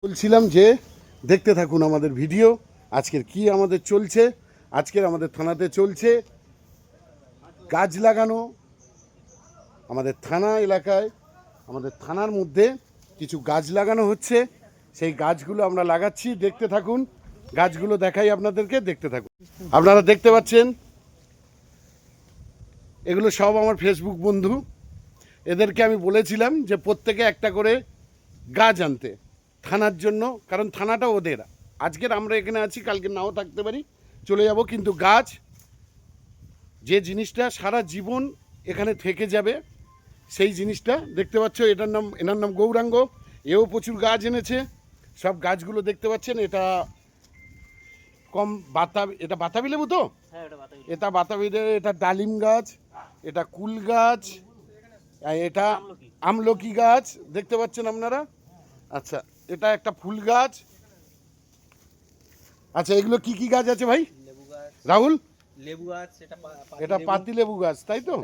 বলছিলাম যে দেখতে থাকুন আমাদের ভিডিও। আজকের কি আমাদের চলছে, আজকের আমাদের থানাতে চলছে গাছ লাগানো। আমাদের থানা এলাকায়, আমাদের থানার মধ্যে কিছু গাছ লাগানো হচ্ছে, সেই গাছগুলো আমরা লাগাচ্ছি। দেখতে থাকুন, গাছগুলো দেখাই আপনাদেরকে, দেখতে থাকুন। আপনারা দেখতে পাচ্ছেন এগুলো সব আমার ফেসবুক বন্ধু। এদেরকে আমি বলেছিলাম যে প্রত্যেকে একটা করে গাছ আনতে থানার জন্য, কারণ থানাটা ওদের। আজকের আমরা এখানে আছি, কালকে নাও থাকতে পারি, চলে যাব, কিন্তু গাছ যে জিনিসটা সারা জীবন এখানে থেকে যাবে, সেই জিনিসটা দেখতে পাচ্ছ। এনার নাম গৌরাঙ্গ। এও প্রচুর গাছ এনেছে। সব গাছগুলো দেখতে পাচ্ছেন। এটা এটা বাতাবি লেবু তো, এটা বাতাবি লেবু, এটা ডালিম গাছ, এটা কুল গাছ, এটা আমলকি গাছ দেখতে পাচ্ছেন আপনারা। আচ্ছা, এটা একটা ফুল গাছ। আচ্ছা, এগুলো কি কি গাছ আছে ভাই? রাহুল, লেবু গাছ, এটা পাতি লেবু গাছ, তাই তো?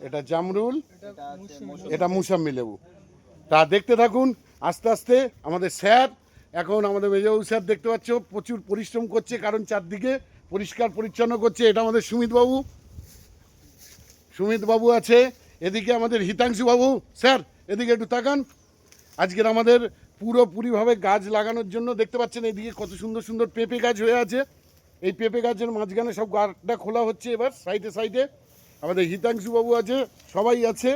এটা জামরুল, এটা মুসাম্মি লেবু। তা দেখতে থাকুন আস্তে আস্তে। আমাদের স্যার, এখন আমাদের মেজবাবু স্যার দেখতে পাচ্ছ প্রচুর পরিশ্রম করছে, কারণ চারদিকে পরিষ্কার পরিচ্ছন্ন করছে। এটা আমাদের সুমিত বাবু আছে। এদিকে আমাদের হিতাংশু বাবু। স্যার এদিকে একটু তাকান। আজকের আমাদের পুরোপুরিভাবে গাছ লাগানোর জন্য দেখতে পাচ্ছেন এদিকে কত সুন্দর সুন্দর পেঁপে গাছ হয়ে আছে। এই পেঁপে গাছের মাঝখানে সব গাছটা খোলা হচ্ছে এবার সাইডে সাইডে। আমাদের হিতাংশু বাবু আছে, সবাই আছে।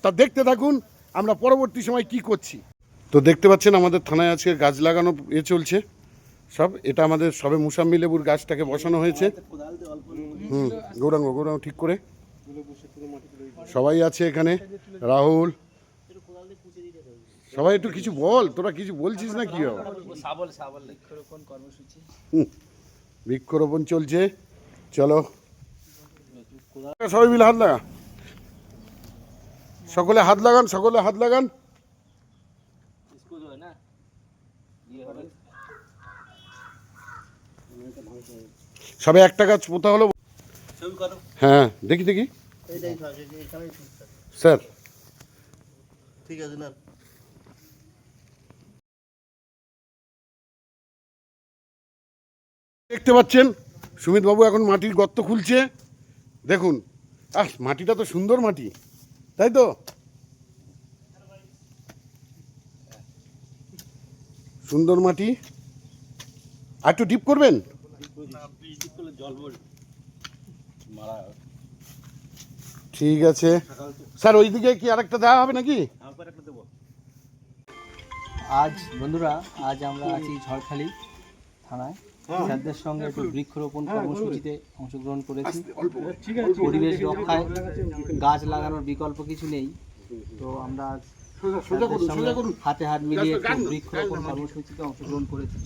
তা দেখতে থাকুন আমরা পরবর্তী সময় কি করছি। তো দেখতে পাচ্ছেন আমাদের থানায় আজকে গাছ লাগানো চলছে সব। এটা আমাদের সবে মুসাম্মি লেবুর গাছটাকে বসানো হয়েছে। গৌরাঙ্গ ঠিক করে সবাই আছে এখানে। রাহুল, সবাই একটু কিছু বল, তোরা কিছু বলছিস না কি বাবা? বৃক্ষরোপণ চলছে, চলো সবাই মিলে হাত লাগা, সকলে হাত লাগান, সকলে হাত লাগান। সবে একটা গাছ পোতা হলো। হ্যাঁ দেখি দেখি স্যার, ঠিক আছে না? দেখতে পাচ্ছেন সুমিত বাবু এখন মাটির গর্ত খুলছে। দেখুন, মাটিটা তো সুন্দর মাটি, তাই তো? সুন্দর মাটি। আর একটু ডিপ করবেন। ঠিক আছে স্যার, ওইদিকে কি আরেকটা দেওয়া হবে নাকি? আজ বন্ধুরা, আজ আমরা আছি ঝড়খালি থানায়। স্যারদের সঙ্গে একটু বৃক্ষরোপণ কর্মসূচিতে অংশগ্রহণ করেছি। পরিবেশ রক্ষায় গাছ লাগানোর বিকল্প কিছু নেই, তো আমরা হাতে হাত মিলিয়ে বৃক্ষরোপণ কর্মসূচিতে অংশগ্রহণ করেছি।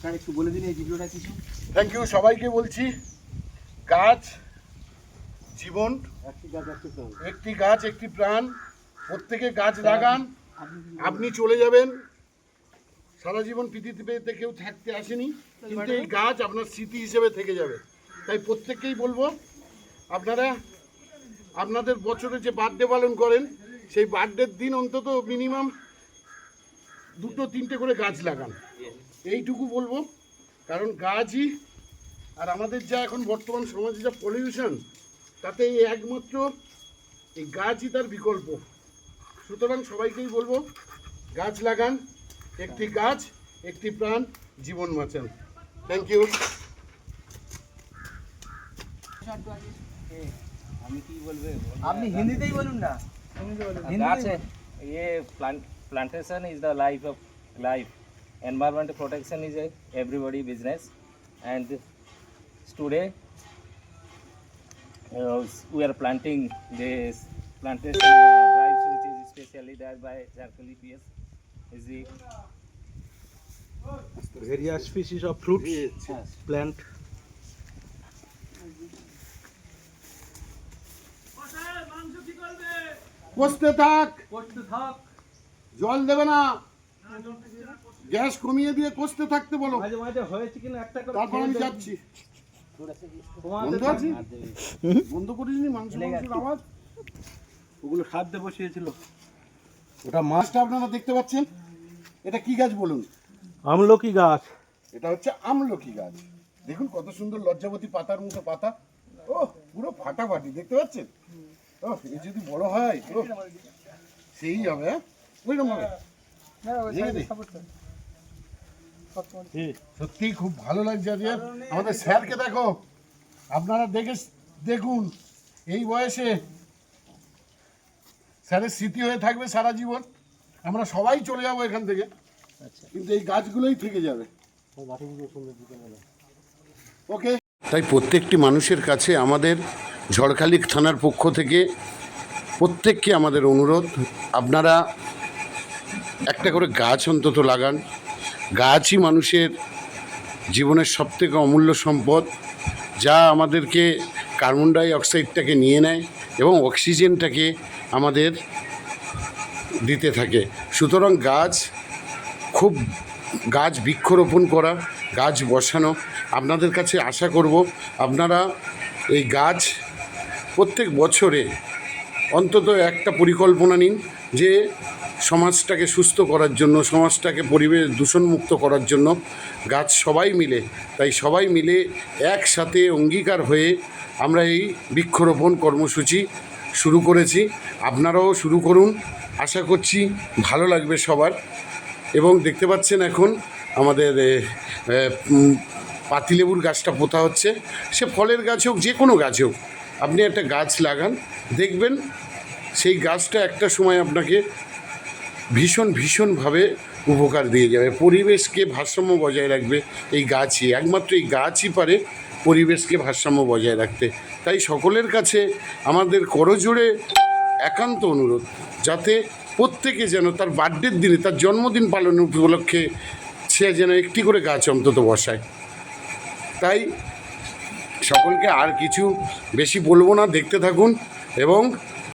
স্যার একটু বলে দিন এই ভিডিওটা কিছু। থ্যাংক ইউ সবাইকে বলছি। গাছ জীবন, একটি গাছ একটি প্রাণ। প্রত্যেকে গাছ লাগান। আপনি চলে যাবেন, সারা জীবন পৃথিবীতে কেউ থাকতে আসেনি, কিন্তু এই গাছ আপনার স্মৃতি হিসেবে থেকে যাবে। তাই প্রত্যেককেই বলবো, আপনারা আপনাদের বছরে যে বার্থডে পালন করেন, সেই বার্থডের দিন অন্তত মিনিমাম 2-3টে করে গাছ লাগান, এইটুকু বলবো। কারণ গাছই, আর আমাদের যা এখন বর্তমান সমাজে যা পলিউশন, তাতে একমাত্র এই গাছই তার বিকল্প। সুতরাং সবাইকেই বলবো গাছ লাগান। একটি গাছ একটি প্রাণ, জীবন বাঁচান। Thank you. আমি কি বলবে, আপনি হিন্দিতেই বলুন না। গাছ ये plantation is the life of life. Environment protection is a everybody business, and today we are planting this plantation drives, which is specially done by Jharkhand PS. Is the various species of fruits plant. কষতে থাক, জল দেবে না, gas কমিয়ে দিয়ে কষতে থাকতে বলো। তারপর আমি যাচ্ছি। বন্ধ করিসনি মাংসের আওয়াজ? ওগুলো খাদ্যে বসিয়েছিল। ওটা মাছটা আপনারা দেখতে পাচ্ছেন, এটা কি গাছ বলুন? আমলকি গাছ। এটা হচ্ছে আমলকি গাছ। দেখুন কত সুন্দর লজ্জাবতী পাতার মতো পাতা, ও পুরো ফাটাফাটি, দেখতে পাচ্ছেন? ও এ যদি বড় হয় ও সেই হবে, হ্যাঁ ওইরকম হবে। সত্যি খুব ভালো লাগছে আজকে। আমাদের স্যারকে দেখো, আপনারা দেখুন এই বয়সে স্যারের স্মৃতি হয়ে থাকবে সারা জীবন। আমরা সবাই চলে যাবো এখান থেকে, কিন্তু এই গাছগুলোই থেকে যাবে। ওকে, তাই প্রত্যেকটি মানুষের কাছে আমাদের ঝড়খালি থানার পক্ষ থেকে প্রত্যেককে আমাদের অনুরোধ, আপনারা একটা করে গাছ অন্তত লাগান। গাছই মানুষের জীবনের সবথেকে অমূল্য সম্পদ, যা আমাদেরকে কার্বন ডাই অক্সাইডটাকে নিয়ে নেয় এবং অক্সিজেনটাকে আমাদের দিতে থাকে। সুতরাং গাছ বৃক্ষরোপণ করা, গাছ বসানো, আপনাদের কাছে আশা করব আপনারা এই গাছ প্রত্যেক বছরে অন্তত একটা পরিকল্পনা নিন যে সমাজটাকে সুস্থ করার জন্য, সমাজটাকে পরিবেশ দূষণমুক্ত করার জন্য গাছ সবাই মিলে, তাই সবাই মিলে একসাথে অঙ্গীকার হয়ে আমরা এই বৃক্ষরোপণ কর্মসূচি শুরু করেছি। আপনারাও শুরু করুন, আশা করছি ভালো লাগবে সবার। এবং দেখতে পাচ্ছেন এখন আমাদের পাতিলেবুর গাছটা পোতা হচ্ছে। সে ফলের গাছ হোক, যে কোনো গাছ হোক, আপনি একটা গাছ লাগান, দেখবেন সেই গাছটা একটা সময় আপনাকে ভীষণভাবে উপকার দিয়ে যাবে। পরিবেশকে ভারসাম্য বজায় রাখবে এই গাছই, একমাত্র এই গাছই পারে পরিবেশকে ভারসাম্য বজায় রাখতে। তাই সকলের কাছে আমাদের করজোড়ে একান্ত অনুরোধ, যাতে প্রত্যেকে যেন তার বার্থডের দিনে, তার জন্মদিন পালনের উপলক্ষে সে যেন একটি করে গাছ অন্তত বসায়। তাই সকলকে আর কিছু বেশি বলবো না, দেখতে থাকুন এবং